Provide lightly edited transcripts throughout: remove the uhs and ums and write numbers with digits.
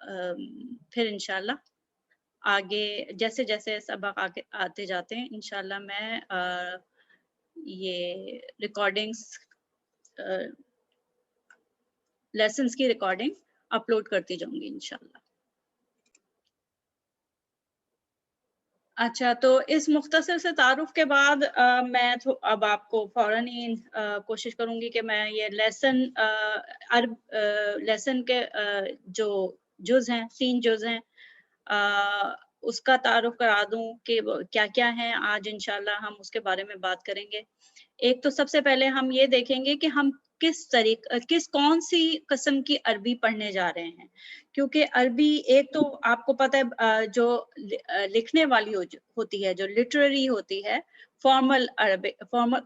پھر انشاءاللہ آگے جیسے جیسے سبق آگے آتے جاتے ہیں انشاءاللہ میں یہ ریکارڈنگس لیسنس کی ریکارڈنگ اپلوڈ کرتی جاؤں گی انشاءاللہ. اچھا تو اس مختصر سے تعارف کے بعد میں اب آپ کو فوراً ہی کوشش کروں گی کہ میں یہ لیسن کے جو جز ہیں 3 جز ہیں اس کا تعارف کرا دوں کہ کیا کیا ہیں. آج انشاءاللہ ہم اس کے بارے میں بات کریں گے. ایک تو سب سے پہلے ہم یہ دیکھیں گے کہ ہم کون سی قسم کی عربی پڑھنے جا رہے ہیں، کیونکہ عربی ایک تو آپ کو پتہ ہے جو لکھنے والی ہوتی ہے، جو لٹریری ہوتی ہے، فارمل عربی،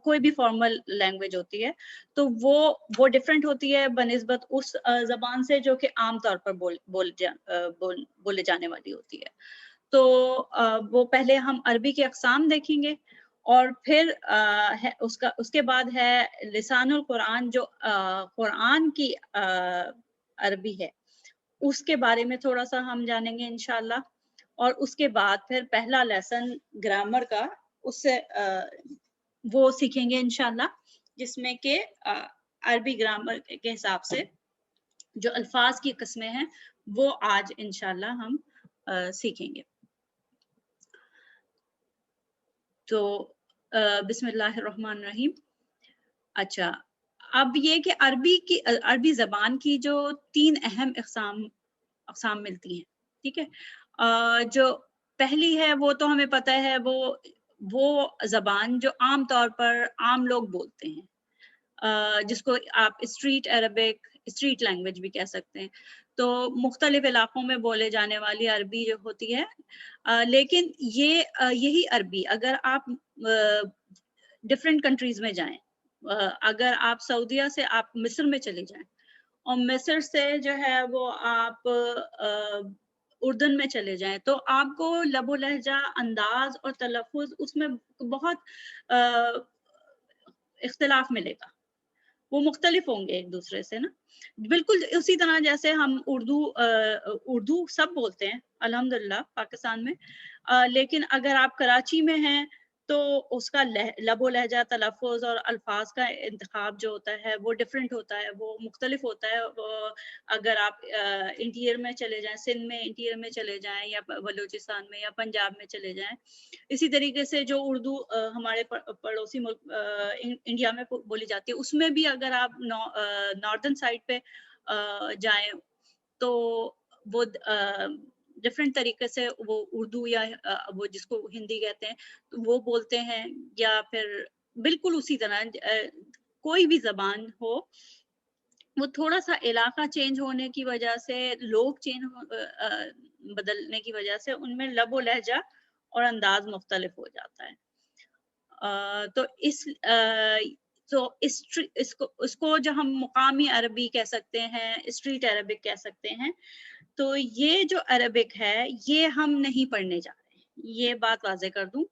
کوئی بھی فارمل لینگویج ہوتی ہے تو وہ ڈیفرنٹ ہوتی ہے بنسبت اس زبان سے جو کہ عام طور پر بولے جانے والی ہوتی ہے. تو وہ پہلے ہم عربی کی اقسام دیکھیں گے اور پھر اس کے بعد ہے لسان القرآن جو قرآن کی عربی ہے، اس کے بارے میں تھوڑا سا ہم جانیں گے انشاءاللہ. اور اس کے بعد پھر پہلا لیسن گرامر کا اس سے وہ سیکھیں گے انشاءاللہ، جس میں کہ عربی گرامر کے حساب سے جو الفاظ کی قسمیں ہیں وہ آج انشاءاللہ ہم سیکھیں گے. تو بسم اللہ الرحمن الرحیم. اچھا اب یہ کہ عربی زبان کی جو 3 اہم اقسام ملتی ہیں، ٹھیک ہے. جو پہلی ہے وہ تو ہمیں پتہ ہے وہ زبان جو عام طور پر عام لوگ بولتے ہیں، جس کو آپ اسٹریٹ عربک، اسٹریٹ لینگویج بھی کہہ سکتے ہیں. تو مختلف علاقوں میں بولے جانے والی عربی جو ہوتی ہے، لیکن یہی عربی اگر آپ ڈفرینٹ کنٹریز میں جائیں، اگر آپ سعودیہ سے آپ مصر میں چلے جائیں اور مصر سے جو ہے وہ آپ اردن میں چلے جائیں تو آپ کو لب و لہجہ، انداز اور تلفظ اس میں بہت اختلاف ملے گا. وہ مختلف ہوں گے ایک دوسرے سے نا، بالکل اسی طرح جیسے ہم اردو سب بولتے ہیں الحمدللہ پاکستان میں، لیکن اگر آپ کراچی میں ہیں تو اس کا لب و لہجہ، تلفظ اور الفاظ کا انتخاب جو ہوتا ہے وہ ڈیفرنٹ ہوتا ہے، وہ مختلف ہوتا ہے. اگر آپ انٹیریئر میں چلے جائیں، سندھ میں انٹیریئر میں چلے جائیں یا بلوچستان میں یا پنجاب میں چلے جائیں، اسی طریقے سے جو اردو ہمارے پڑوسی ملک انڈیا میں بولی جاتی ہے، اس میں بھی اگر آپ ناردرن سائڈ پہ جائیں تو وہ ڈفرینٹ طریقے سے وہ اردو یا وہ جس کو ہندی کہتے ہیں وہ بولتے ہیں، یا پھر بالکل اسی طرح کوئی بھی زبان ہو، وہ تھوڑا سا علاقہ چینج ہونے کی وجہ سے، لوگ بدلنے کی وجہ سے ان میں لب و لہجہ اور انداز مختلف ہو جاتا ہے. تو اس کو جو ہم مقامی عربی کہہ سکتے ہیں، اسٹریٹ عربک کہہ سکتے ہیں. تو یہ جو عربک ہے یہ ہم نہیں پڑھنے جا رہے ہیں، یہ بات واضح کر دوں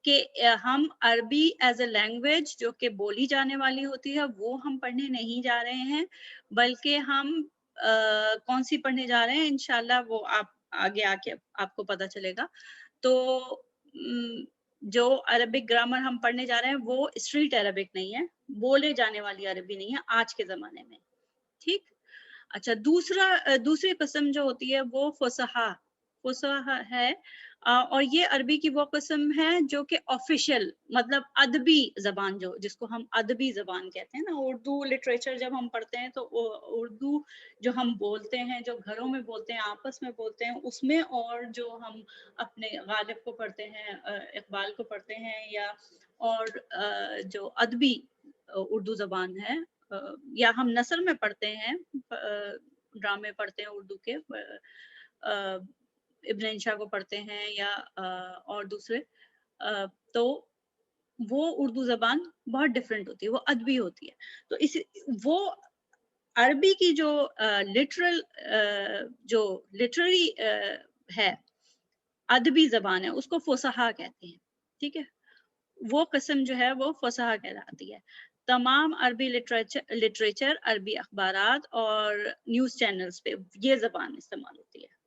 کہ ہم عربی ایز اے لینگویج جو کہ بولی جانے والی ہوتی ہے وہ ہم پڑھنے نہیں جا رہے ہیں، بلکہ ہم کون سی پڑھنے جا رہے ہیں انشاءاللہ وہ آپ آگے آ کے آپ کو پتہ چلے گا. تو جو عربک گرامر ہم پڑھنے جا رہے ہیں وہ اسٹریٹ عربک نہیں ہے، بولے جانے والی عربی نہیں ہے آج کے زمانے میں، ٹھیک. اچھا دوسری قسم جو ہوتی ہے وہ فصحا ہے، اور یہ عربی کی وہ قسم ہے جو کہ آفیشیل مطلب ادبی زبان جس کو ہم ادبی زبان کہتے ہیں نا. اردو لٹریچر جب ہم پڑھتے ہیں تو اردو جو ہم بولتے ہیں، جو گھروں میں بولتے ہیں، آپس میں بولتے ہیں، اس میں اور جو ہم اپنے غالب کو پڑھتے ہیں، اقبال کو پڑھتے ہیں، یا اور جو ادبی اردو زبان ہے، یا ہم نثر میں پڑھتے ہیں، ڈرامے پڑھتے ہیں اردو کے، ابن انشا کو پڑھتے ہیں یا اور دوسرے، تو وہ اردو زبان بہت ڈفرینٹ ہوتی ہے، وہ ادبی ہوتی ہے. تو وہ عربی کی جو لٹرری ہے، ادبی زبان ہے، اس کو فصحا کہتے ہیں، ٹھیک ہے. وہ قسم جو ہے وہ فصحا کہلاتی ہے. تمام عربی لٹریچر، عربی اخبارات اور نیوز چینلز پہ یہ زبان استعمال ہوتی ہے.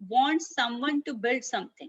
want someone to build something,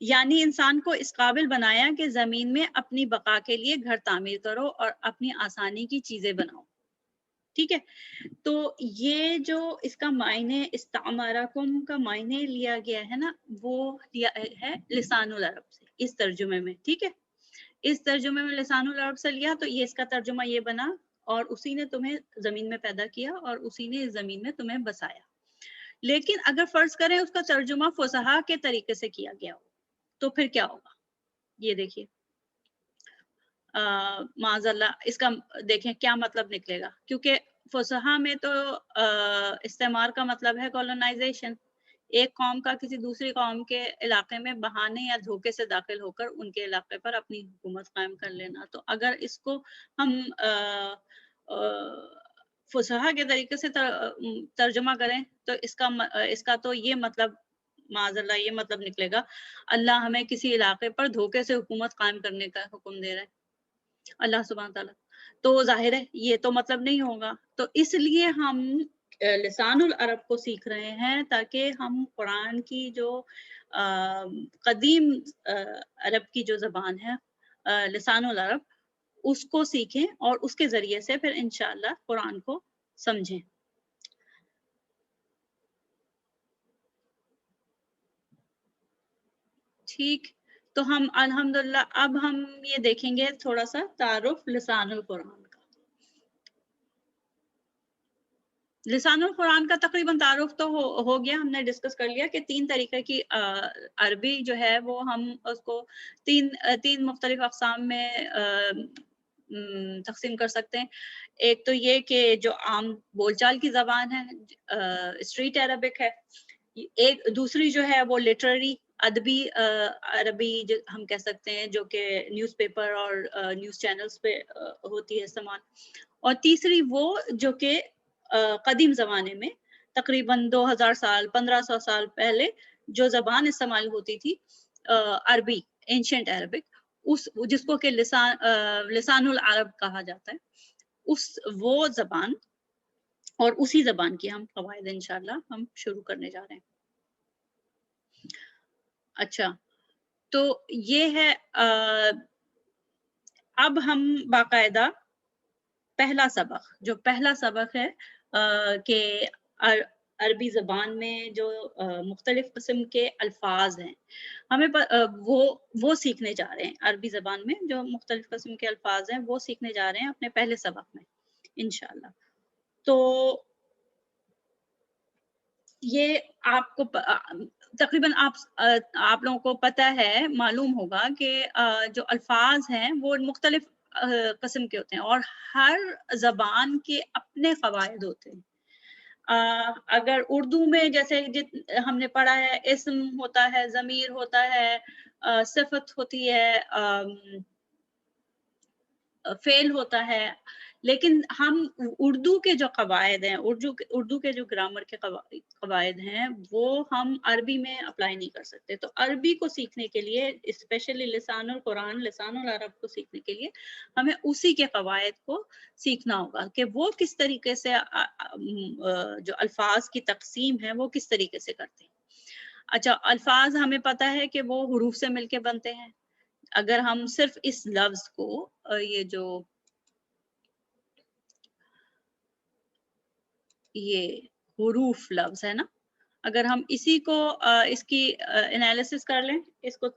یعنی انسان کو اس قابل بنایا کہ زمین میں اپنی بقا کے لیے گھر تعمیر کرو اور اپنی آسانی کی چیزیں بناؤ. ٹھیک ہے. تو یہ جو اس کا معنی استعمارکم کا معنی لیا گیا ہے نا، وہ لیا ہے لسان العرب سے اس ترجمے میں. ٹھیک ہے. اس ترجمے میں لسان العرب سے لیا تو یہ اس کا ترجمہ یہ بنا، اور اسی نے تمہیں زمین میں پیدا کیا اور اسی نے اس زمین میں تمہیں بسایا. لیکن اگر فرض کریں اس کا ترجمہ فصحا کے طریقے سے کیا گیا ہو تو پھر کیا ہوگا؟ یہ دیکھیے معاذ اللہ اس کا دیکھیں کیا مطلب نکلے گا، کیونکہ فصحا میں تو استعمار کا مطلب ہے کولونائزیشن، ایک قوم کا کسی دوسری قوم کے علاقے میں بہانے یا دھوکے سے داخل ہو کر ان کے علاقے پر اپنی حکومت قائم کر لینا. تو اگر اس کو ہم فصحا کے طریقے سے ترجمہ کریں تو اس کا تو یہ مطلب معاذ اللہ یہ مطلب نکلے گا اللہ ہمیں کسی علاقے پر دھوکے سے حکومت قائم کرنے کا حکم دے رہا ہے اللہ سبحانہ تعالیٰ. تو ظاہر ہے یہ تو مطلب نہیں ہوگا. تو اس لیے ہم لسان العرب کو سیکھ رہے ہیں تاکہ ہم قرآن کی جو قدیم عرب کی جو زبان ہے لسان العرب اس کو سیکھیں اور اس کے ذریعے سے پھر انشاءاللہ قرآن کو سمجھیں. ٹھیک. تو ہم الحمدللہ اب ہم یہ دیکھیں گے تھوڑا سا تعارف لسان القرآن کا. لسان القرآن کا تقریباً تعارف تو ہو گیا، ہم نے ڈسکس کر لیا کہ 3 طریقے کی عربی جو ہے وہ ہم اس کو تین مختلف اقسام میں تقسیم کر سکتے ہیں. ایک تو یہ کہ جو عام بول چال کی زبان ہے اسٹریٹ عربک ہے. ایک دوسری جو ہے وہ لٹرری ادبی عربی ہم کہہ سکتے ہیں جو کہ نیوز پیپر اور نیوز چینلز پہ ہوتی ہے استعمال. اور تیسری وہ جو کہ قدیم زمانے میں تقریباً 2000 سال 1500 سال پہلے جو زبان استعمال ہوتی تھی عربی اینشنٹ عربک جس کو کہ لسان العرب کہا جاتا ہے، وہ زبان اور اسی زبان کی ہم قواعد انشاءاللہ ہم شروع کرنے جا رہے ہیں. اچھا تو یہ ہے اب ہم باقاعدہ پہلا سبق ہے کہ عربی زبان میں جو مختلف قسم کے الفاظ ہیں ہمیں وہ سیکھنے جا رہے ہیں. عربی زبان میں جو مختلف قسم کے الفاظ ہیں وہ سیکھنے جا رہے ہیں اپنے پہلے سبق میں انشاءاللہ. تو یہ آپ کو تقریباً آپ لوگوں کو پتہ ہے معلوم ہوگا کہ جو الفاظ ہیں وہ مختلف قسم کے ہوتے ہیں اور ہر زبان کے اپنے قواعد ہوتے ہیں. اگر اردو میں جیسے ہم نے پڑھا ہے اسم ہوتا ہے، ضمیر ہوتا ہے، صفت ہوتی ہے، فعل ہوتا ہے، لیکن ہم اردو کے جو قواعد ہیں اردو کے جو گرامر کے قواعد ہیں وہ ہم عربی میں اپلائی نہیں کر سکتے. تو عربی کو سیکھنے کے لیے اسپیشلی لسان القرآن لسان العرب کو سیکھنے کے لیے ہمیں اسی کے قواعد کو سیکھنا ہوگا کہ وہ کس طریقے سے جو الفاظ کی تقسیم ہے وہ کس طریقے سے کرتے ہیں. اچھا الفاظ ہمیں پتہ ہے کہ وہ حروف سے مل کے بنتے ہیں. اگر ہم صرف اس لفظ کو یہ جو یہ حروف لفظ ہے نا، اگر ہم اسی کو اس کی انالیسس کر لیں، اس کو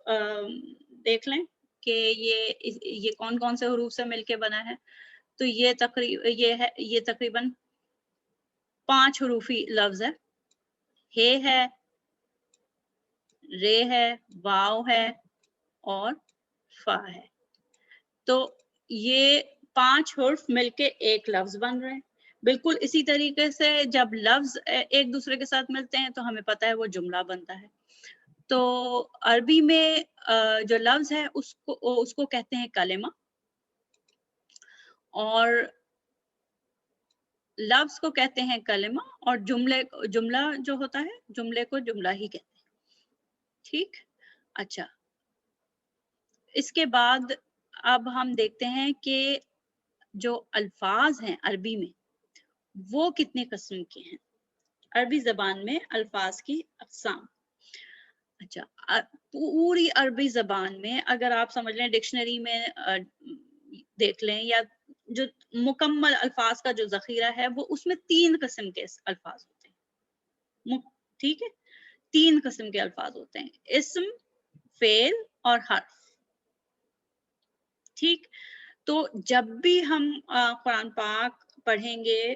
دیکھ لیں کہ یہ کون کون سے حروف سے مل کے بنا ہے، تو یہ تقریباً 5 حروفی لفظ ہے. ہے رے ہے، واو ہے اور فا ہے. تو یہ 5 حرف مل کے ایک لفظ بن رہے ہیں. بالکل اسی طریقے سے جب لفظ ایک دوسرے کے ساتھ ملتے ہیں تو ہمیں پتہ ہے وہ جملہ بنتا ہے. تو عربی میں جو لفظ ہے اس کو کہتے ہیں کلمہ، اور لفظ کو کہتے ہیں کلمہ، اور جملہ جو ہوتا ہے جملے کو جملہ ہی کہتے ہیں. ٹھیک. اچھا اس کے بعد اب ہم دیکھتے ہیں کہ جو الفاظ ہیں عربی میں وہ کتنے قسم کے ہیں. عربی زبان میں الفاظ کی اقسام. اچھا پوری عربی زبان میں اگر آپ سمجھ لیں ڈکشنری میں دیکھ لیں یا جو مکمل الفاظ کا جو ذخیرہ ہے وہ اس میں 3 قسم کے الفاظ ہوتے ہیں. ٹھیک ہے، 3 قسم کے الفاظ ہوتے ہیں، اسم، فعل اور حرف. ٹھیک، تو جب بھی ہم قرآن پاک پڑھیں گے،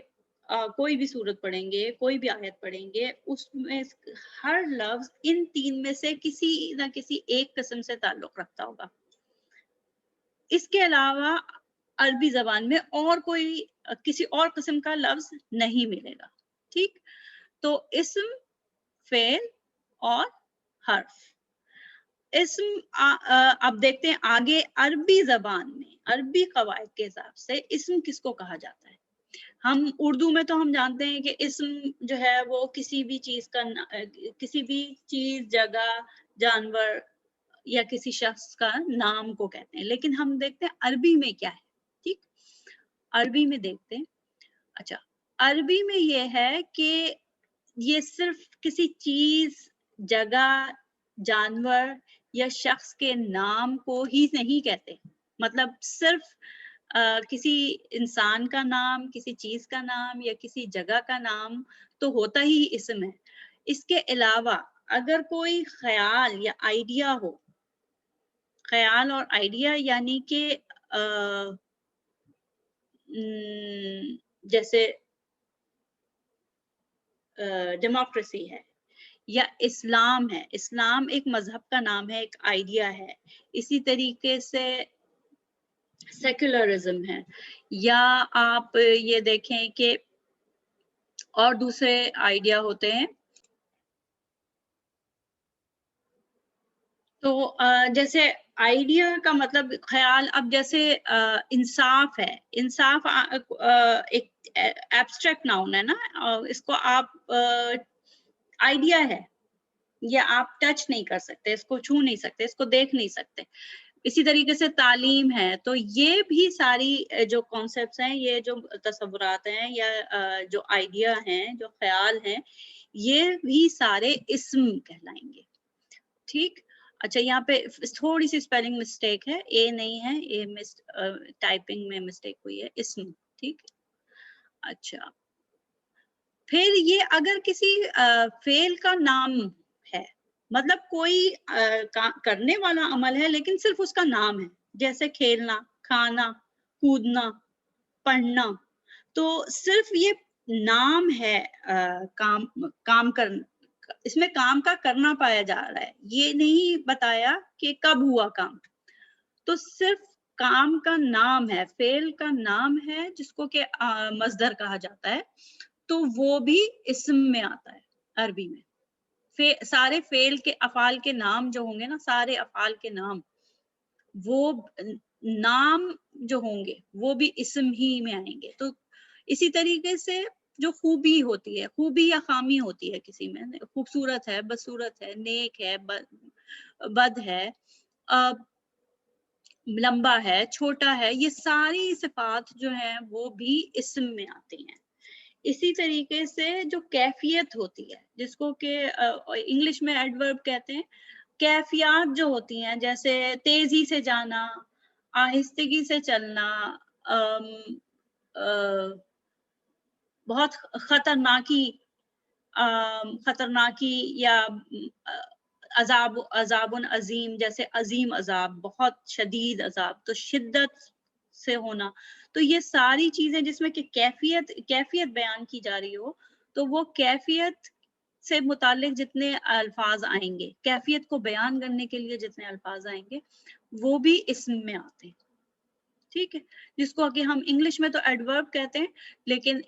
کوئی بھی سورت پڑھیں گے، کوئی بھی آیت پڑھیں گے، اس میں ہر لفظ ان 3 میں سے کسی نہ کسی ایک قسم سے تعلق رکھتا ہوگا. اس کے علاوہ عربی زبان میں اور کوئی کسی اور قسم کا لفظ نہیں ملے گا. ٹھیک، تو اسم، فعل اور حرف. اسم اب دیکھتے ہیں آگے عربی زبان میں عربی قواعد کے حساب سے اسم کس کو کہا جاتا ہے. ہم اردو میں تو ہم جانتے ہیں کہ اسم جو ہے وہ کسی بھی چیز کا کسی بھی چیز، جگہ، جانور یا کسی شخص کا نام کو کہتے ہیں، لیکن ہم دیکھتے ہیں عربی میں کیا ہے. ٹھیک، عربی میں دیکھتے ہیں. اچھا، عربی میں یہ ہے کہ یہ صرف کسی چیز، جگہ، جانور یا شخص کے نام کو ہی نہیں کہتے. مطلب صرف کسی انسان کا نام، کسی چیز کا نام یا کسی جگہ کا نام تو ہوتا ہی اسم ہے. اس کے علاوہ اگر کوئی خیال یا آئیڈیا ہو، خیال اور آئیڈیا یعنی کہ جیسے ڈیموکریسی ہے یا اسلام ہے، اسلام ایک مذہب کا نام ہے، ایک آئیڈیا ہے. اسی طریقے سے سیکولرزم ہے، یا آپ یہ دیکھیں کہ اور دوسرے آئیڈیا ہوتے ہیں. تو جیسے آئیڈیا کا مطلب خیال، اب جیسے انصاف ہے، انصاف ایک ایبسٹریکٹ ناؤن ہے نا، اس کو آپ آئیڈیا ہے، یہ آپ ٹچ نہیں کر سکتے، اس کو چھو نہیں سکتے، اس کو دیکھ نہیں سکتے. اسی طریقے سے تعلیم ہے، تو یہ بھی ساری جو کانسیپٹس ہیں، یہ جو تصورات ہیں یا جو آئیڈیا ہیں، جو خیال ہیں، یہ بھی سارے اسم کہلائیں گے. ٹھیک، اچھا یہاں پہ تھوڑی سی اسپیلنگ مسٹیک ہے، اے نہیں ہے، اے ٹائپنگ میں مسٹیک ہوئی ہے، اسم. ٹھیک، اچھا پھر یہ اگر کسی فعل کا نام ہے، مطلب کوئی کرنے والا عمل ہے لیکن صرف اس کا نام ہے، جیسے کھیلنا، کھانا، کودنا، پڑھنا، تو صرف یہ نام ہے. کام کرنا، اس میں کام کا کرنا پایا جا رہا ہے، یہ نہیں بتایا کہ کب ہوا کام. تو صرف کام کا نام ہے، فعل کا نام ہے جس کو کہ مصدر کہا جاتا ہے، تو وہ بھی اسم میں آتا ہے عربی میں. سارے فعل کے افعال کے نام جو ہوں گے نا، سارے افعال کے نام، وہ نام جو ہوں گے وہ بھی اسم ہی میں آئیں گے. تو اسی طریقے سے جو خوبی ہوتی ہے، خوبی یا خامی ہوتی ہے کسی میں، خوبصورت ہے، بدصورت ہے، نیک ہے، بد ہے، لمبا ہے، چھوٹا ہے، یہ ساری صفات جو ہیں وہ بھی اسم میں آتی ہیں. اسی طریقے سے جو کیفیت ہوتی ہے، جس کو کہ انگلش میں ایڈورب کہتے ہیں، کیفیات جو ہوتی ہیں، جیسے تیزی سے جانا، آہستگی سے چلنا، بہت خطرناکی یا عذاب عظیم، جیسے عظیم عذاب، بہت شدید عذاب، تو شدت سے ہونا. تو یہ ساری چیزیں جس میں کہ کیفیت بیان کی جا رہی ہو، تو وہ کیفیت سے متعلق جتنے الفاظ آئیں گے، کیفیت کو بیان کرنے کے لیے جتنے الفاظ آئیں گے، وہ بھی اسم میں آتے ہیں. ٹھیک ہے، جس کو کہ ہم انگلش میں تو ایڈورب کہتے ہیں، لیکن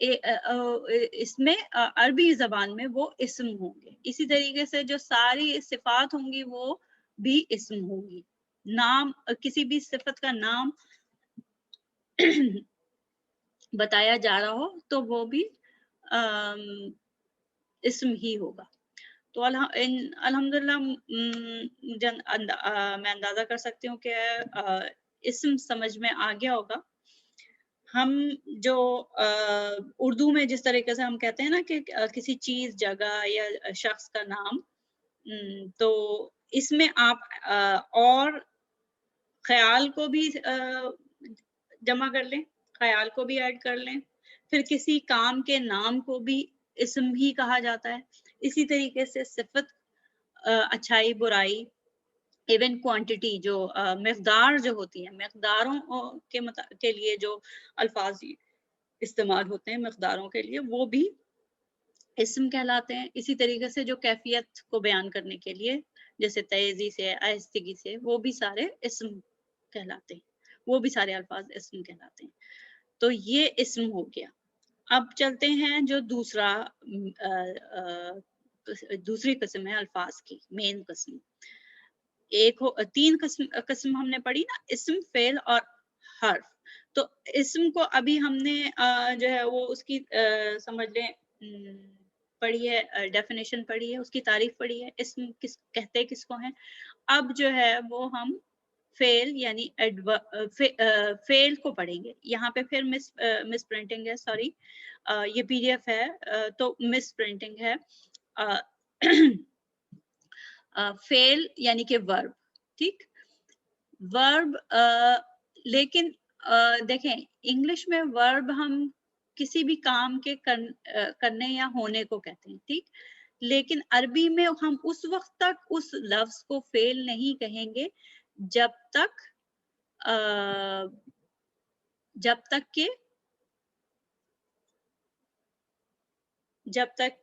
اس میں عربی زبان میں وہ اسم ہوں گے. اسی طریقے سے جو ساری صفات ہوں گی وہ بھی اسم ہوں گی. نام، کسی بھی صفت کا نام بتایا جا رہا ہو تو وہ بھی اسم ہی ہوگا. تو الحمدللہ میں اندازہ کر سکتی ہوں کہ اسم سمجھ میں آ گیا ہوگا. ہم جو اردو میں جس طریقے سے ہم کہتے ہیں نا کہ کسی چیز، جگہ یا شخص کا نام، تو اس میں آپ اور خیال کو بھی جمع کر لیں، خیال کو بھی ایڈ کر لیں، پھر کسی کام کے نام کو بھی اسم ہی کہا جاتا ہے. اسی طریقے سے صفت، اچھائی برائی، ایون کوانٹٹی جو مقدار جو ہوتی ہے، مقداروں کے لیے جو الفاظ استعمال ہوتے ہیں مقداروں کے لیے، وہ بھی اسم کہلاتے ہیں. اسی طریقے سے جو کیفیت کو بیان کرنے کے لیے جیسے تیزی سے، آہستگی سے، وہ بھی سارے اسم کہلاتے ہیں، وہ بھی سارے الفاظ اسم کہلاتے ہیں. تو یہ اسم ہو گیا. اب چلتے ہیں جو دوسری قسم ہے الفاظ کی، مین قسم. تین قسم ہم نے پڑھی نا، اسم، فعل اور حرف. تو اسم کو ابھی ہم نے جو ہے وہ اس کی سمجھ لیں پڑھی ہے، ڈیفینیشن پڑھی ہے، اس کی تعریف پڑھی ہے. اسم کہتے کس کو ہیں. اب جو ہے وہ ہم فعل یعنی فعل کو پڑھیں گے. یہاں پہ پھر مس پرنٹنگ ہے، سوری، یہ پی ڈی ایف ہے تو مس پرنٹنگ ہے. فعل یعنی کہ ورب، ٹھیک، ورب. لیکن دیکھیں انگلش میں ورب ہم کسی بھی کام کے کرنے یا ہونے کو کہتے ہیں، ٹھیک، لیکن عربی میں ہم اس وقت تک اس لفظ کو فعل نہیں کہیں گے جب تک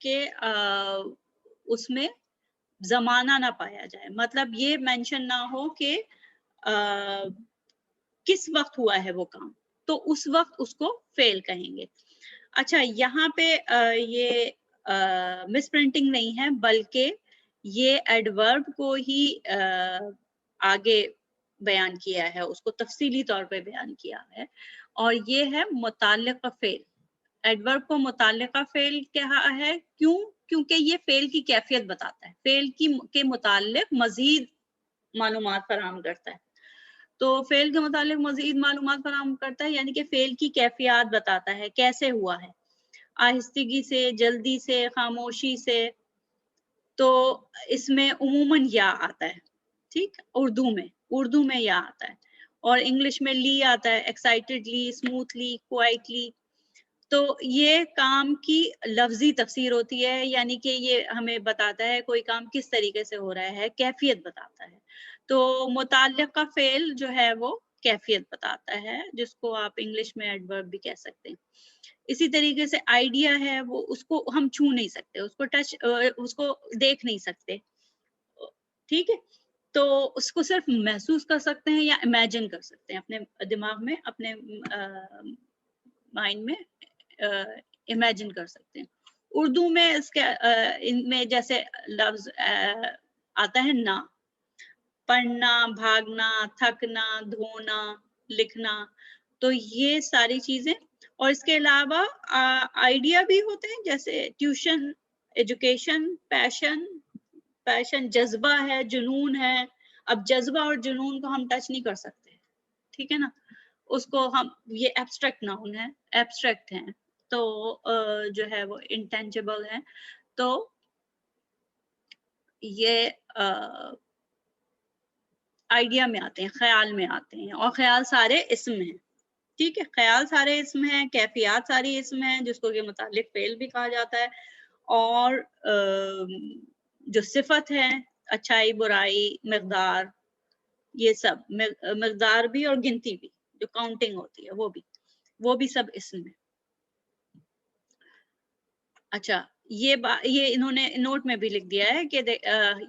کہ اس میں زمانہ نہ پایا جائے. مطلب یہ مینشن نہ ہو کہ کس وقت ہوا ہے وہ کام، تو اس وقت اس کو فعل کہیں گے. اچھا، یہاں پہ یہ مس پرنٹنگ نہیں ہے، بلکہ یہ ایڈورب کو ہی آگے بیان کیا ہے، اس کو تفصیلی طور پہ بیان کیا ہے، اور یہ ہے متعلقہ فعل. ایڈورب کو متعلقہ فعل کہا ہے، کیونکہ یہ فعل کی کیفیت بتاتا ہے، فعل کے متعلق مزید معلومات فراہم کرتا ہے. تو فعل کے متعلق مزید معلومات فراہم کرتا ہے یعنی کہ فعل کی کیفیات بتاتا ہے، کیسے ہوا ہے، آہستگی سے، جلدی سے، خاموشی سے. تو اس میں عموماً یا آتا ہے، ٹھیک، اردو میں یا آتا ہے، اور انگلش میں لی آتا ہے، ایکسائٹڈلی، اسموتھلی، کوائٹلی. تو یہ کام کی لفظی تفسیر ہوتی ہے، یعنی کہ یہ ہمیں بتاتا ہے کوئی کام کس طریقے سے ہو رہا ہے، کیفیت بتاتا ہے. تو متعلقہ فعل جو ہے وہ کیفیت بتاتا ہے، جس کو آپ انگلش میں ایڈورب بھی کہہ سکتے ہیں. اسی طریقے سے آئیڈیا ہے وہ، اس کو ہم چھو نہیں سکتے، اس کو دیکھ نہیں سکتے، ٹھیک ہے. تو اس کو صرف محسوس کر سکتے ہیں یا امیجن کر سکتے ہیں، اپنے دماغ میں، اپنے مائنڈ میں امیجن کر سکتے ہیں. اردو میں ان میں جیسے لفظ آتا ہے نا، پڑھنا، بھاگنا، تھکنا، دھونا، لکھنا. تو یہ ساری چیزیں، اور اس کے علاوہ آئیڈیا بھی ہوتے ہیں جیسے ٹیوشن، ایجوکیشن، پیشن جذبہ ہے، جنون ہے. اب جذبہ اور جنون کو ہم ٹچ نہیں کر سکتے، ٹھیک ہے نا، اس کو ہم، یہ ایبسٹریکٹ ناؤن ہے، ایبسٹریکٹ ہیں، تو جو ہے وہ انٹینجبل ہے. تو یہ آئیڈیا میں آتے ہیں، خیال میں آتے ہیں، اور خیال سارے اسم ہیں، ٹھیک ہے. خیال سارے اسم ہیں، کیفیات ساری اسم ہیں، جس کو کے متعلق فعل بھی کہا جاتا ہے. اور جو صفت ہے، اچھائی، برائی، مقدار، یہ سب، مقدار بھی اور گنتی بھی، جو کاؤنٹنگ ہوتی ہے وہ بھی سب اسم ہے. اچھا، یہ انہوں نے نوٹ میں بھی لکھ دیا ہے کہ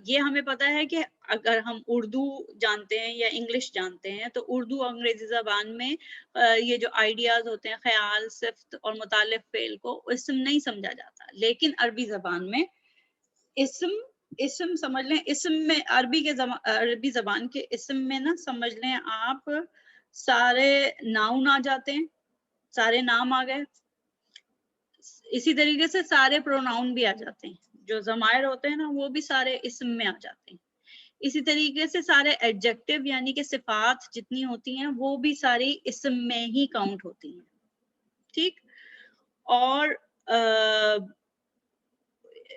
یہ ہمیں پتا ہے کہ اگر ہم اردو جانتے ہیں یا انگلش جانتے ہیں تو اردو اور انگریزی زبان میں یہ جو آئیڈیاز ہوتے ہیں، خیال، صفت اور متعلق فعل کو اسم نہیں سمجھا جاتا. لیکن عربی زبان میں اسم سمجھ لیں، اسم میں عربی زبان کے اسم میں نا سمجھ لیں آپ سارے ناؤن آ جاتے ہیں، سارے نام آ گئے. اسی طریقے سے سارے پروناؤن بھی آ جاتے ہیں، جو ضمائر ہوتے ہیں نا وہ بھی سارے اسم میں آ جاتے ہیں. اسی طریقے سے سارے ایڈجیکٹیو یعنی کہ صفات جتنی ہوتی ہیں وہ بھی ساری اسم میں ہی کاؤنٹ ہوتی ہیں، ٹھیک. اور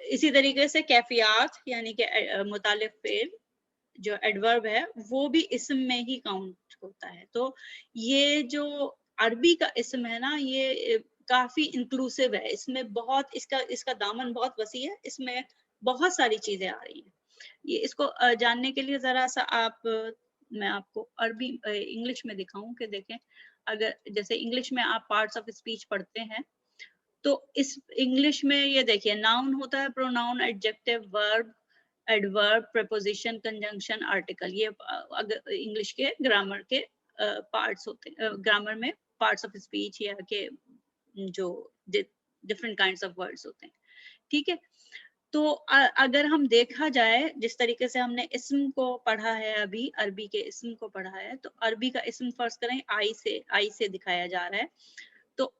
اسی طریقے سے کیفیات یعنی کہ متعلق فعل جو ایڈورب ہے وہ بھی اسم میں ہی کاؤنٹ ہوتا ہے. تو یہ جو عربی کا اسم ہے نا یہ کافی انکلوسیو ہے, اس میں بہت اس کا دامن بہت وسیع ہے, اس میں بہت ساری چیزیں آ رہی ہیں. یہ اس کو جاننے کے لیے ذرا سا میں آپ کو عربی انگلش میں دکھاؤں کہ دیکھیں, اگر جیسے انگلش میں آپ پارٹس آف اسپیچ پڑھتے ہیں تو اس انگلش میں یہ دیکھیے ناؤن ہوتا ہے, پروناؤن, ایڈجیکٹو, ورب, ایڈورب, پریپوزیشن, کنجنکشن, آرٹیکل. یہ اگر انگلش کے گرامر کے پارٹس ہوتے ہیں, گرامر میں پارٹس آف اسپیچ یا کہ جو ڈفرنٹ کائنڈس آف ورڈز ہوتے ہیں. ٹھیک ہے, تو اگر ہم دیکھا جائے جس طریقے سے ہم نے اسم کو پڑھا ہے, ابھی عربی کے اسم کو پڑھا ہے, تو عربی کا اسم فرض کریں آئی سے دکھایا جا رہا ہے, تو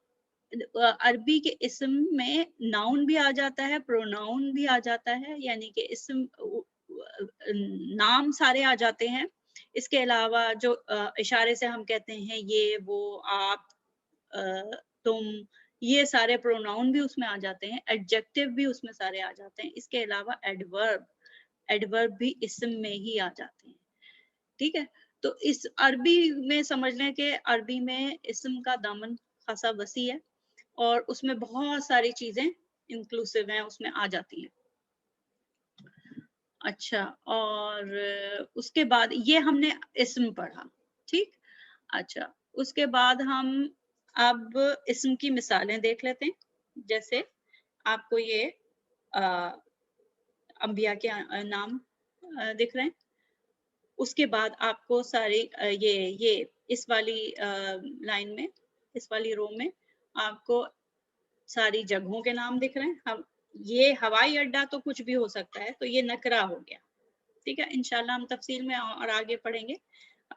عربی کے اسم میں ناؤن بھی آ جاتا ہے, پروناؤن بھی آ جاتا ہے, یعنی کہ اسم نام سارے آ جاتے ہیں. اس کے علاوہ جو اشارے سے ہم کہتے ہیں یہ وہ آپ تم, یہ سارے پروناؤن بھی اس میں آ جاتے ہیں, ایڈجیکٹو بھی اس میں سارے آ جاتے ہیں. اس کے علاوہ ایڈورب بھی اسم میں ہی آ جاتے ہیں. ٹھیک ہے, تو اس عربی میں سمجھ لیں کہ عربی میں اسم کا دامن خاصا وسیع ہے اور اس میں بہت ساری چیزیں انکلوسیو ہیں, اس میں آ جاتی ہیں. اچھا, اور اس کے بعد یہ ہم نے اسم پڑھا. ٹھیک, اچھا اس کے بعد ہم اب اسم کی مثالیں دیکھ لیتے ہیں. جیسے آپ کو یہ انبیاء کے نام دکھ رہے ہیں, اس کے بعد آپ کو ساری یہ اس والی لائن میں, اس والی رو میں آپ کو ساری جگہوں کے نام دکھ رہے ہیں. یہ ہوائی اڈا تو کچھ بھی ہو سکتا ہے, تو یہ نکرہ ہو گیا. ٹھیک ہے, انشاءاللہ ہم تفصیل میں اور آگے پڑھیں گے.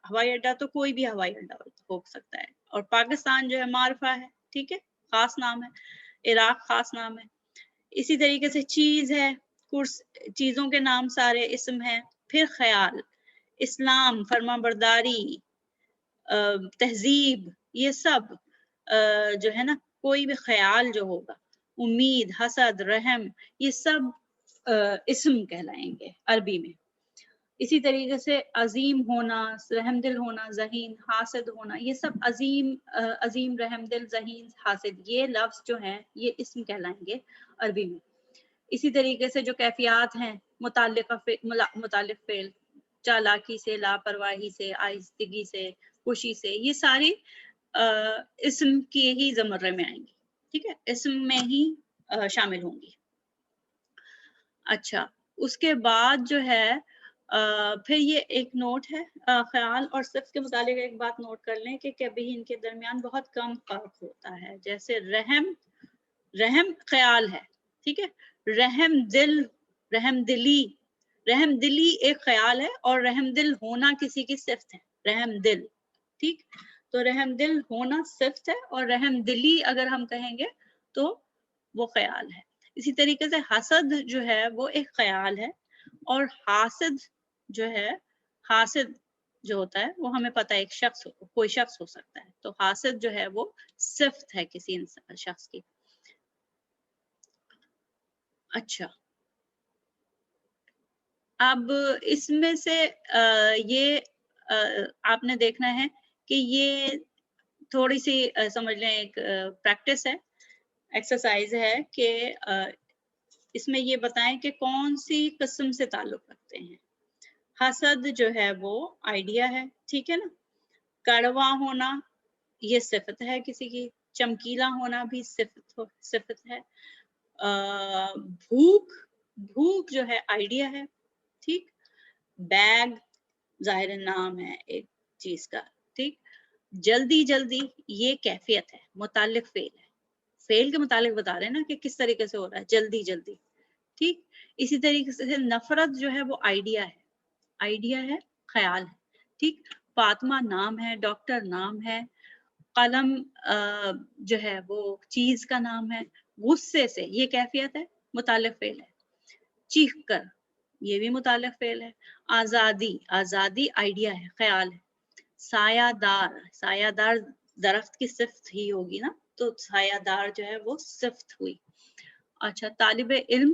ہوائی اڈا تو کوئی بھی ہوائی اڈا ہو سکتا ہے. اور پاکستان جو ہے معرفہ ہے, ٹھیک ہے, خاص نام ہے. عراق خاص نام ہے. اسی طریقے سے چیز ہے, چیزوں کے نام سارے اسم ہیں. پھر خیال, اسلام, فرما برداری, تہذیب, یہ سب جو ہے نا کوئی بھی خیال جو ہوگا, امید, حسد, رحم, یہ سب اسم کہلائیں گے عربی میں. اسی طریقے سے عظیم ہونا, رحم دل ہونا, ذہین, حاسد ہونا, یہ سب عظیم, رحم دل, ذہین, حاسد, یہ لفظ جو ہیں یہ اسم کہلائیں گے عربی میں. اسی طریقے سے جو کیفیات ہیں, متعلق فعل, چالاکی سے, لاپرواہی سے, آہستگی سے, خوشی سے, یہ ساری اسم کے ہی زمرے میں آئیں گی. ٹھیک ہے, اسم میں ہی شامل ہوں گی. اچھا, اس کے بعد جو ہے پھر یہ ایک نوٹ ہے, خیال اور صفت کے متعلق ایک بات نوٹ کر لیں کہ کبھی ان کے درمیان بہت کم فرق ہوتا ہے. جیسے رحم خیال ہے, ٹھیک ہے, رحم دلی ایک خیال ہے, اور رحم دل ہونا کسی کی صفت ہے, رحم دل. ٹھیک, تو رحم دل ہونا صفت ہے, اور رحم دلی اگر ہم کہیں گے تو وہ خیال ہے. اسی طریقے سے حسد جو ہے وہ ایک خیال ہے, اور حاسد جو ہوتا ہے وہ ہمیں پتہ ہے ایک کوئی شخص ہو سکتا ہے. تو حاسد جو ہے وہ صفت ہے کسی شخص کی. اچھا, اب اس میں سے یہ آپ نے دیکھنا ہے کہ یہ تھوڑی سی سمجھ لیں ایک پریکٹس ہے, ایکسرسائز ہے کہ اس میں یہ بتائیں کہ کون سی قسم سے تعلق رکھتے ہیں. حسد جو ہے وہ آئیڈیا ہے, ٹھیک ہے نا. کڑوا ہونا یہ صفت ہے کسی کی. چمکیلا ہونا بھی صفت ہے. بھوک جو ہے آئیڈیا ہے, ٹھیک. بیگ ظاہر نام ہے ایک چیز کا, ٹھیک. جلدی یہ کیفیت ہے, متعلق فعل ہے. فعل کے متعلق بتا رہے ہیں نا کہ کس طریقے سے ہو رہا ہے, جلدی, ٹھیک. اسی طریقے سے نفرت جو ہے وہ آئیڈیا ہے, خیال ہے, ٹھیک. فاطمہ نام ہے, ڈاکٹر نام ہے. قلم جو ہے وہ چیز کا نام ہے. غصے سے یہ کیفیت ہے, متعلق فعل ہے. چیخ کر یہ بھی متعلق فعل ہے. آزادی آئیڈیا ہے, خیال ہے. سایہ دار درخت کی صفت ہی ہوگی نا, تو سایہ دار جو ہے وہ صفت ہوئی. اچھا, طالب علم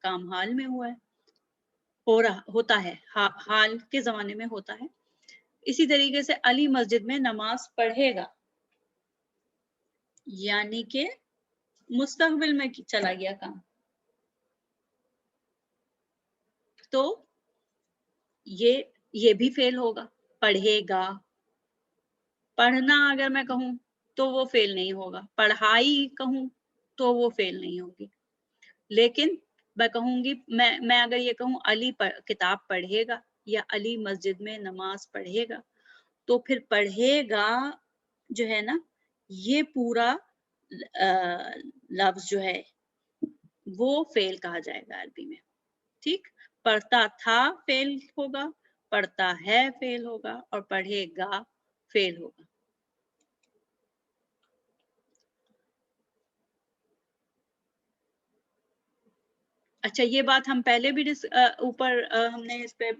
کام حال میں ہوا ہے، ہوتا ہے، حال کے زمانے میں ہوتا ہے. اسی طریقے سے علی مسجد میں نماز پڑھے گا، یعنی کہ مستقبل میں چلا گیا کام. تو یہ بھی فیل ہوگا. پڑھے گا، پڑھنا اگر میں کہوں تو وہ فیل نہیں ہوگا. پڑھائی کہوں تو وہ فیل نہیں ہوگی. لیکن میں کہوں گی، میں اگر یہ کہوں علی کتاب پڑھے گا یا علی مسجد میں نماز پڑھے گا، تو پھر پڑھے گا جو ہے نا، یہ پورا لفظ جو ہے وہ فیل کہا جائے گا عربی میں. ٹھیک، پڑھتا تھا فیل ہوگا، پڑھتا ہے فیل ہوگا، اور پڑھے گا فیل ہوگا. اچھا، یہ بات ہم پہلے بھی اوپر ہم نے اس پہ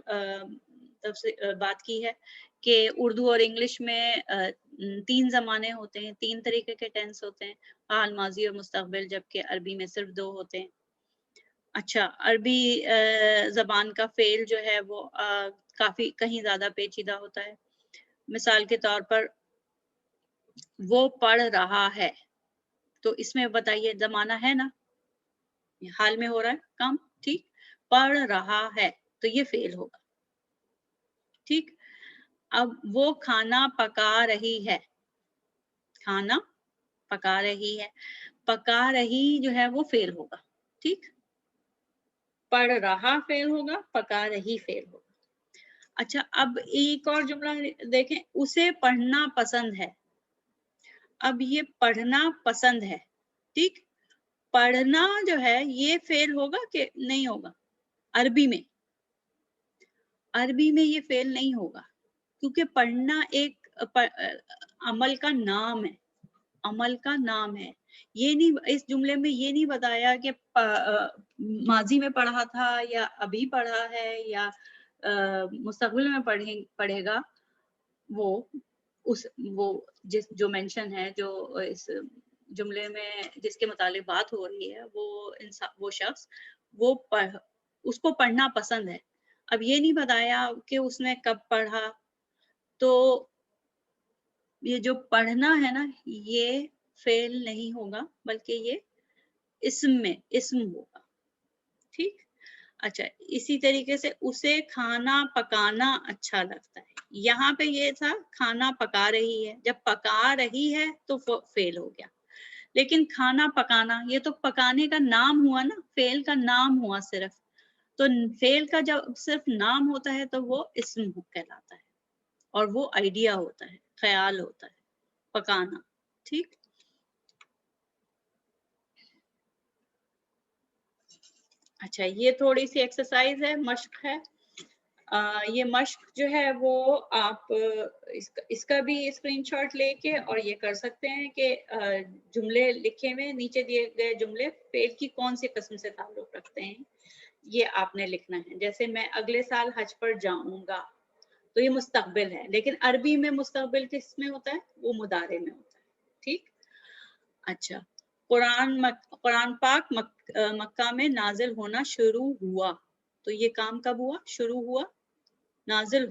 بات کی ہے کہ اردو اور انگلش میں 3 زمانے ہوتے ہیں، 3 طریقے کے ٹینس ہوتے ہیں، حال، ماضی اور مستقبل، جبکہ عربی میں صرف 2 ہوتے ہیں. اچھا، عربی زبان کا فعل جو ہے وہ کافی کہیں زیادہ پیچیدہ ہوتا ہے. مثال کے طور پر وہ پڑھ رہا ہے، تو اس میں بتائیے زمانہ ہے نا، حال میں ہو رہا ہے کام. ٹھیک، پڑھ رہا ہے تو یہ فعل ہوگا. ٹھیک، اب وہ کھانا پکا رہی ہے، کھانا پکا رہی ہے، پکا رہی جو ہے وہ فعل ہوگا. ٹھیک، پڑھ رہا فعل ہوگا، پکا رہی فعل ہوگا. اچھا، اب ایک اور جملہ دیکھیں، اسے پڑھنا پسند ہے. اب یہ پڑھنا پسند ہے. ٹھیک، پڑھنا جو ہے یہ فعل ہوگا کہ نہیں ہوگا؟ عربی میں یہ فعل نہیں ہوگا، کیونکہ پڑھنا ایک عمل کا نام ہے. عمل کا نام ہے. یہ نہیں، اس جملے میں یہ نہیں بتایا کہ ماضی میں پڑھا تھا یا ابھی پڑھا ہے یا مستقبل میں پڑھے گا. وہ جو مینشن ہے، جو اس جملے میں جس کے متعلق بات ہو رہی ہے، وہ شخص اس کو پڑھنا پسند ہے. اب یہ نہیں بتایا کہ اس نے کب پڑھا. تو یہ جو پڑھنا ہے نا، یہ فعل نہیں ہوگا، بلکہ یہ اسم ہوگا. ٹھیک، اچھا، اسی طریقے سے اسے کھانا پکانا اچھا لگتا ہے. یہاں پہ یہ تھا کھانا پکا رہی ہے، جب پکا رہی ہے تو فعل ہو گیا. لیکن کھانا پکانا، یہ تو پکانے کا نام ہوا نا، فعل کا نام ہوا صرف. تو فعل کا جب صرف نام ہوتا ہے تو وہ اسم کہلاتا ہے، اور وہ آئیڈیا ہوتا ہے، خیال ہوتا ہے، پکانا. ٹھیک، اچھا، یہ تھوڑی سی ایکسرسائز ہے، مشق ہے. یہ مشق جو ہے وہ آپ اس کا بھی اسکرین شاٹ لے کے اور یہ کر سکتے ہیں کہ جملے لکھے ہوئے نیچے دیے گئے جملے فعل کی کون سی قسم سے تعلق رکھتے ہیں، یہ آپ نے لکھنا ہے. جیسے میں اگلے سال حج پر جاؤں گا، تو یہ مستقبل ہے، لیکن عربی میں مستقبل کس میں ہوتا ہے؟ وہ مضارع میں ہوتا ہے. ٹھیک، اچھا، قرآن پاک مکہ میں نازل ہونا شروع ہوا. تو یہ کام کب ہوا؟ شروع ہوا. نازل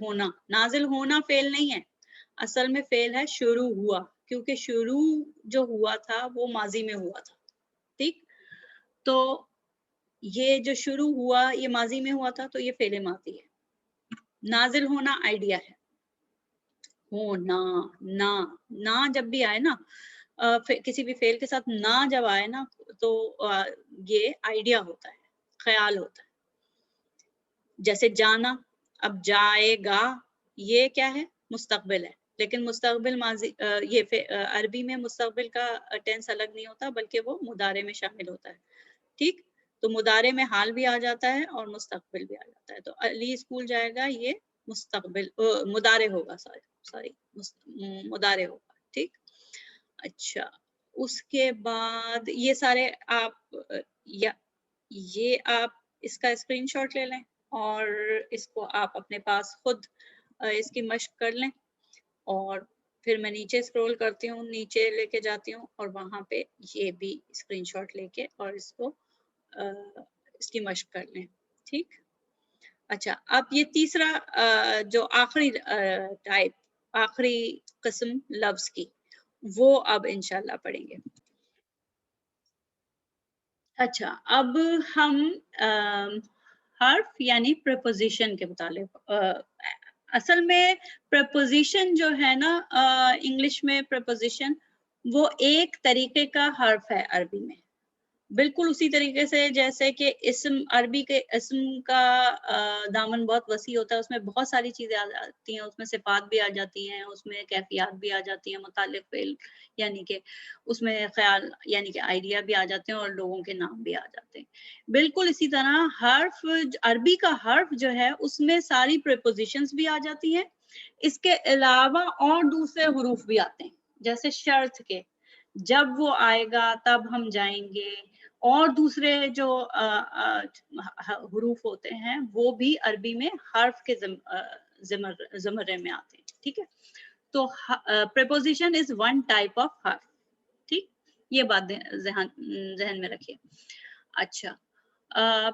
ہونا فعل نہیں ہے، اصل میں فعل ہے شروع ہوا، کیونکہ شروع جو ہوا تھا وہ ماضی میں ہوا تھا. ٹھیک، تو یہ جو شروع ہوا یہ ماضی میں ہوا تھا، تو یہ فعل ماضی ہے. نازل ہونا آئیڈیا ہے. ہونا، نہ جب بھی آئے نا، کسی بھی فعل کے ساتھ نہ جب آئے نا، تو یہ آئیڈیا ہوتا ہے، خیال ہوتا ہے. جیسے جانا، اب جائے گا، یہ کیا ہے؟ مستقبل ہے. لیکن مستقبل ماضی، یہ عربی میں مستقبل کا ٹینس الگ نہیں ہوتا، بلکہ وہ مضارع میں شامل ہوتا ہے. ٹھیک، تو مضارع میں حال بھی آ جاتا ہے اور مستقبل بھی آ جاتا ہے. تو علی اسکول جائے گا، یہ مستقبل مضارع ہوگا، سوری مضارع ہوگا. ٹھیک، اچھا، اس کے بعد یہ سارے آپ اس کا اسکرین شاٹ لے لیں اور اس کو آپ اپنے پاس خود اس کی مشق کر لیں. اور پھر میں نیچے اسکرول کرتی ہوں، نیچے لے کے جاتی ہوں، اور وہاں پہ یہ بھی اسکرین شاٹ لے کے اور اس کو اس کی مشق کر لیں. ٹھیک. اچھا اب یہ تیسرا جو آخری ٹائپ، آخری قسم لفظ کی، وہ اب انشاءاللہ پڑھیں گے. اچھا اب ہم حرف یعنی پریپوزیشن کے متعلق، اصل میں پریپوزیشن جو ہے نا انگلش میں پریپوزیشن، وہ ایک طریقے کا حرف ہے عربی میں، بالکل اسی طریقے سے جیسے کہ اسم، عربی کے اسم کا دامن بہت وسیع ہوتا ہے، اس میں بہت ساری چیزیں آ جاتی ہیں، اس میں صفات بھی آ جاتی ہیں، اس میں کیفیات بھی آ جاتی ہیں، متعلق فعل یعنی کہ اس میں خیال یعنی کہ آئیڈیا بھی آ جاتے ہیں، اور لوگوں کے نام بھی آ جاتے ہیں. بالکل اسی طرح حرف، عربی کا حرف جو ہے اس میں ساری پریپوزیشنز بھی آ جاتی ہیں، اس کے علاوہ اور دوسرے حروف بھی آتے ہیں، جیسے شرط کے جب وہ آئے گا تب ہم جائیں گے، اور دوسرے جو حروف ہوتے ہیں وہ بھی عربی میں حرف کے زمرے میں آتے ہیں. ٹھیک ہے، تو preposition is one type of حرف. ٹھیک، یہ بات ذہن میں رکھیے. اچھا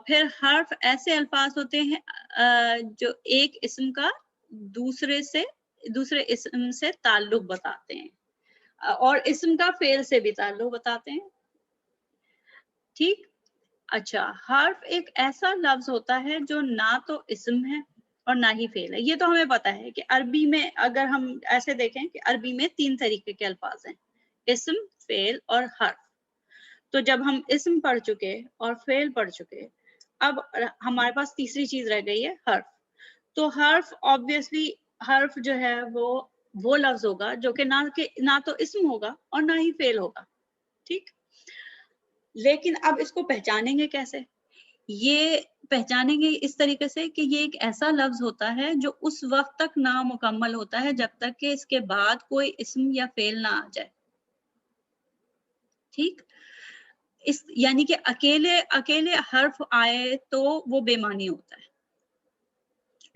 پھر حرف ایسے الفاظ ہوتے ہیں جو ایک اسم کا دوسرے اسم سے تعلق بتاتے ہیں، اور اسم کا فعل سے بھی تعلق بتاتے ہیں. ٹھیک. اچھا حرف ایک ایسا لفظ ہوتا ہے جو نہ تو اسم ہے اور نہ ہی فعل ہے. یہ تو ہمیں پتا ہے کہ عربی میں اگر ہم ایسے دیکھیں کہ عربی میں 3 طریقے کے الفاظ ہیں، اسم، فعل اور حرف. تو جب ہم اسم پڑھ چکے اور فعل پڑھ چکے، اب ہمارے پاس تیسری چیز رہ گئی ہے حرف. تو حرف obviously حرف جو ہے وہ لفظ ہوگا جو کہ نہ تو اسم ہوگا اور نہ ہی فعل ہوگا. ٹھیک. لیکن اب اس کو پہچانیں گے کیسے؟ یہ پہچانیں گے اس طریقے سے کہ یہ ایک ایسا لفظ ہوتا ہے جو اس وقت تک نامکمل ہوتا ہے جب تک کہ اس کے بعد کوئی اسم یا فعل نہ آ جائے. ٹھیک. یعنی کہ اکیلے حرف آئے تو وہ بے معنی ہوتا ہے،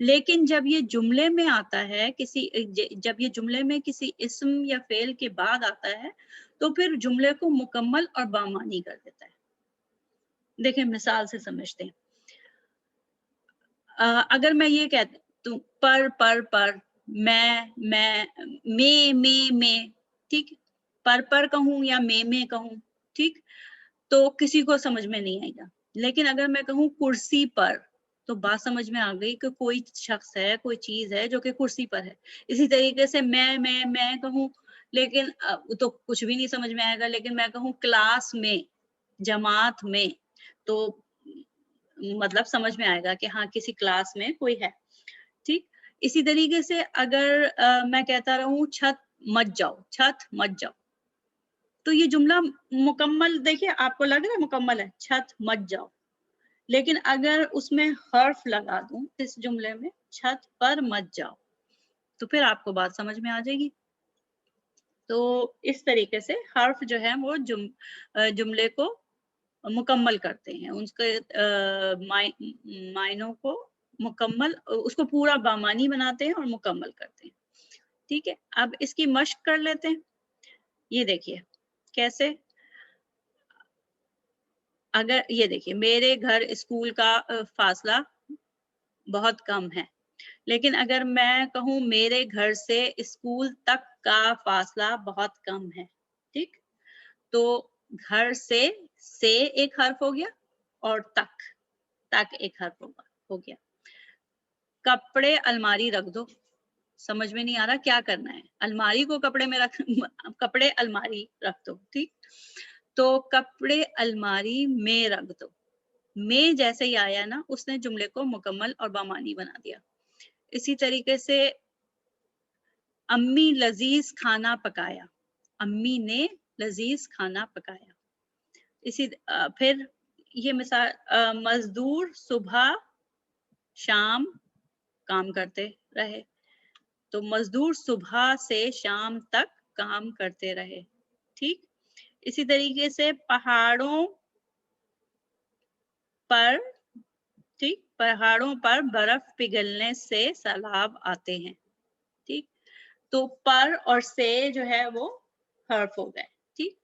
لیکن جب یہ جملے میں آتا ہے جب یہ جملے میں کسی اسم یا فعل کے بعد آتا ہے تو پھر جملے کو مکمل اور بامعنی کر دیتا ہے. دیکھیں مثال سے سمجھتے ہیں. اگر میں یہ کہتی ہوں پر، میں، ٹھیک، پر کہوں یا میں کہوں، ٹھیک، تو کسی کو سمجھ میں نہیں آئے گا. لیکن اگر میں کہوں کرسی پر تو بات سمجھ میں آ گئی کہ کوئی شخص ہے، کوئی چیز ہے جو کہ کرسی پر ہے. اسی طریقے سے میں کہوں لیکن تو کچھ بھی نہیں سمجھ میں آئے گا. لیکن میں کہوں کلاس میں، جماعت میں، تو مطلب سمجھ میں آئے گا کہ ہاں کسی کلاس میں کوئی ہے. ٹھیک. اسی طریقے سے اگر میں کہتا رہوں چھت مت جاؤ، تو یہ جملہ مکمل، دیکھیے آپ کو لگ رہا ہے مکمل ہے، چھت مت جاؤ. لیکن اگر اس میں حرف لگا دوں اس جملے میں، چھت پر مت جاؤ، تو پھر آپ کو بات سمجھ میں آ جائے گی. تو اس طریقے سے حرف جو ہے وہ جملے کو مکمل کرتے ہیں، اس کے معنوں کو مکمل، اس کو پورا بامانی بناتے ہیں اور مکمل کرتے ہیں. ٹھیک ہے. اب اس کی مشق کر لیتے ہیں. یہ دیکھیے کیسے. اگر یہ دیکھیے میرے گھر اسکول کا فاصلہ بہت کم ہے، لیکن اگر میں کہوں میرے گھر سے اسکول تک کا فاصلہ بہت کم ہے، ٹھیک، تو گھر سے ایک حرف ہو گیا اور تک ایک حرف ہو گیا. کپڑے الماری رکھ دو، سمجھ میں نہیں آ رہا کیا کرنا ہے. الماری کو کپڑے الماری رکھ دو. ٹھیک. تو کپڑے الماری میں رکھ دو، میں جیسے ہی آیا نا اس نے جملے کو مکمل اور بامانی بنا دیا. اسی طریقے سے امی لذیذ کھانا پکایا، امی نے لذیذ کھانا پکایا. پھر یہ مثال، مزدور صبح شام کام کرتے رہے، تو مزدور صبح سے شام تک کام کرتے رہے. ٹھیک. اسی طریقے سے پہاڑوں پر برف پگھلنے سے سیلاب آتے ہیں. ٹھیک. تو پر اور سے جو ہے وہ حرف ہو گئے. ٹھیک.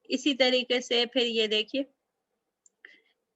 اسی طریقے سے پھر یہ دیکھیے